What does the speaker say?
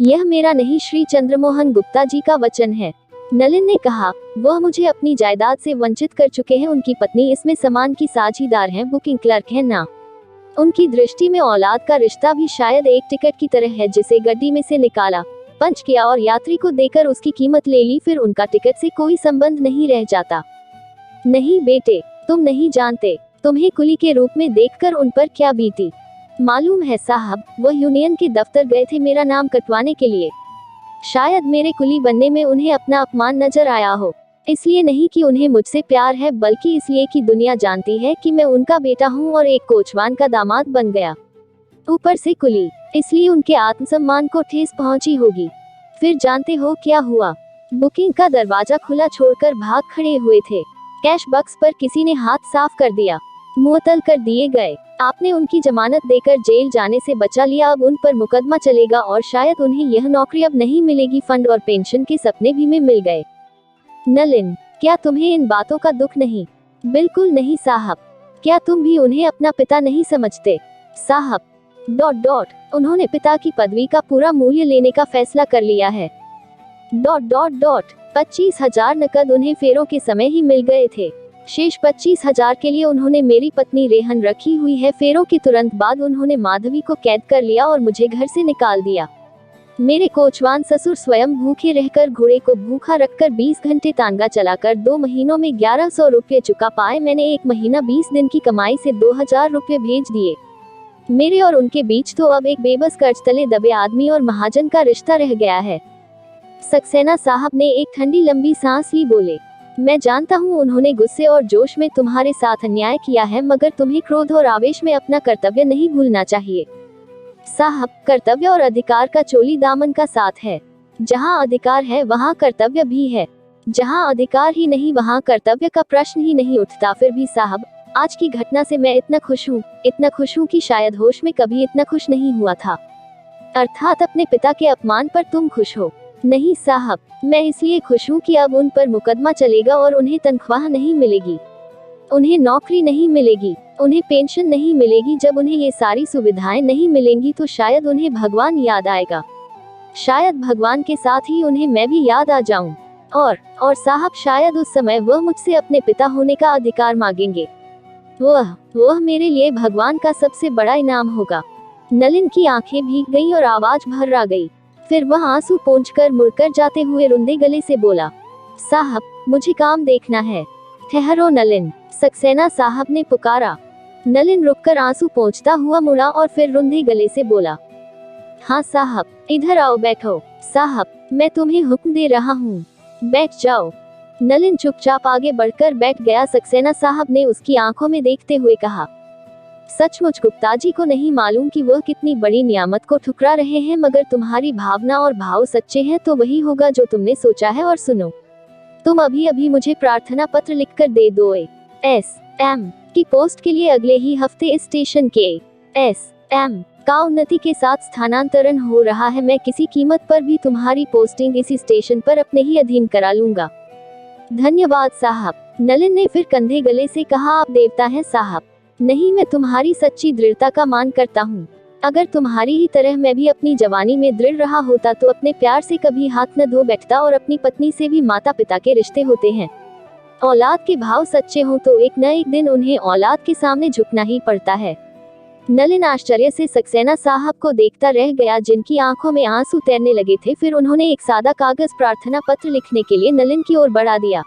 यह मेरा नहीं, श्री चंद्रमोहन गुप्ता जी का वचन है। नलिन ने कहा, वह मुझे अपनी जायदाद से वंचित कर चुके हैं। उनकी पत्नी इसमें सामान की साझीदार है, बुकिंग क्लर्क है ना। उनकी दृष्टि में औलाद का रिश्ता भी शायद एक टिकट की तरह है, जिसे गड्डी में से निकाला, पंच किया और यात्री को देकर उसकी कीमत ले ली, फिर उनका टिकट से कोई संबंध नहीं रह जाता। नहीं बेटे, तुम नहीं जानते तुम्हें कुली के रूप में देखकर उन पर क्या बीती। मालूम है साहब, वह यूनियन के दफ्तर गए थे मेरा नाम कटवाने के लिए। शायद मेरे कुली बनने में उन्हें अपना अपमान नजर आया हो। इसलिए नहीं कि उन्हें मुझसे प्यार है, बल्कि इसलिए कि दुनिया जानती है कि मैं उनका बेटा हूँ और एक कोचवान का दामाद बन गया, ऊपर से कुली, इसलिए उनके आत्मसम्मान को ठेस पहुंची होगी। फिर जानते हो क्या हुआ? बुकिंग का दरवाजा खुला छोड़कर भाग खड़े हुए थे। कैश बक्स पर किसी ने हाथ साफ कर दिया, मुअत्तल कर दिए गए। आपने उनकी जमानत देकर जेल जाने से बचा लिया। अब उन पर मुकदमा चलेगा और शायद उन्हें यह नौकरी अब नहीं मिलेगी। फंड और पेंशन के सपने भी में मिल गए। नलिन, क्या तुम्हें इन बातों का दुख नहीं? बिल्कुल नहीं साहब। क्या तुम भी उन्हें अपना पिता नहीं समझते? साहब, ... उन्होंने पिता की पदवी का पूरा मूल्य लेने का फैसला कर लिया है। ... 25,000 नकद उन्हें फेरों के समय ही मिल गए थे। शेष 25,000 के लिए उन्होंने मेरी पत्नी रेहन रखी हुई है। फेरों के तुरंत बाद उन्होंने माधवी को कैद कर लिया और मुझे घर से निकाल दिया। मेरे कोचवान ससुर स्वयं भूखे रहकर घोड़े को भूखा रखकर 20 घंटे तांगा चलाकर 2 महीनों में 1100 रुपये चुका पाए। मैंने 1 महीना 20 दिन की कमाई से 2000 रुपये भेज दिए। मेरे और उनके बीच तो अब एक बेबस कर्ज तले दबे आदमी और महाजन का रिश्ता रह गया है। सक्सेना साहब ने एक ठंडी लंबी सांस ली, बोले, मैं जानता हूँ उन्होंने गुस्से और जोश में तुम्हारे साथ अन्याय किया है, मगर तुम्हें क्रोध और आवेश में अपना कर्तव्य नहीं भूलना चाहिए। साहब, कर्तव्य और अधिकार का चोली दामन का साथ है। जहाँ अधिकार है वहाँ कर्तव्य भी है। जहाँ अधिकार ही नहीं वहाँ कर्तव्य का प्रश्न ही नहीं उठता। फिर भी साहब, आज की घटना से मैं इतना खुश हूँ कि शायद होश में कभी इतना खुश नहीं हुआ था। अर्थात अपने पिता के अपमान पर तुम खुश हो? नहीं साहब, मैं इसलिए खुश हूँ कि अब उन पर मुकदमा चलेगा और उन्हें तनख्वाह नहीं मिलेगी, उन्हें नौकरी नहीं मिलेगी, उन्हें पेंशन नहीं मिलेगी। जब उन्हें ये सारी सुविधाएं नहीं मिलेंगी तो शायद उन्हें भगवान याद आएगा। शायद भगवान के साथ ही उन्हें मैं भी याद आ जाऊं। और साहब, शायद उस समय वह मुझसे अपने पिता होने का अधिकार मांगेंगे। वह मेरे लिए भगवान का सबसे बड़ा इनाम होगा। नलिन की आंखें भीग गईं और आवाज भर्रा गई। फिर वह आंसू पोंछकर मुड़कर जाते हुए रुंधे गले से बोला, साहब, मुझे काम देखना है। ठहरो नलिन, सक्सेना साहब ने पुकारा। नलिन रुककर आंसू पोंछता हुआ मुड़ा और फिर रुंधे गले से बोला, हाँ साहब, इधर आओ, बैठो। साहब, मैं तुम्हें हुक्म दे रहा हूँ, बैठ जाओ। नलिन चुपचाप आगे बढ़कर बैठ गया। सक्सेना साहब ने उसकी आंखों में देखते हुए कहा, सचमुच गुप्ता जी को नहीं मालूम कि वह कितनी बड़ी नियामत को ठुकरा रहे हैं, मगर तुम्हारी भावना और भाव सच्चे हैं तो वही होगा जो तुमने सोचा है। और सुनो, तुम अभी मुझे प्रार्थना पत्र लिखकर दे दो। SM की पोस्ट के लिए अगले ही हफ्ते इस स्टेशन के SM का उन्नति के साथ स्थानांतरण हो रहा है। मैं किसी कीमत पर भी तुम्हारी पोस्टिंग इसी स्टेशन पर अपने ही अधीन करा लूंगा। धन्यवाद साहब। नलिन ने फिर कंधे गले से कहा, आप देवता हैं साहब। नहीं, मैं तुम्हारी सच्ची दृढ़ता का मान करता हूँ। अगर तुम्हारी ही तरह मैं भी अपनी जवानी में दृढ़ रहा होता तो अपने प्यार से कभी हाथ न धो बैठता। और अपनी पत्नी से भी माता पिता के रिश्ते होते हैं। औलाद के भाव सच्चे हों तो एक न एक दिन उन्हें औलाद के सामने झुकना ही पड़ता है। नलिन आश्चर्य से सक्सेना साहब को देखता रह गया, जिनकी आंखों में आंसू तैरने लगे थे। फिर उन्होंने एक सादा कागज प्रार्थना पत्र लिखने के लिए नलिन की ओर बढ़ा दिया।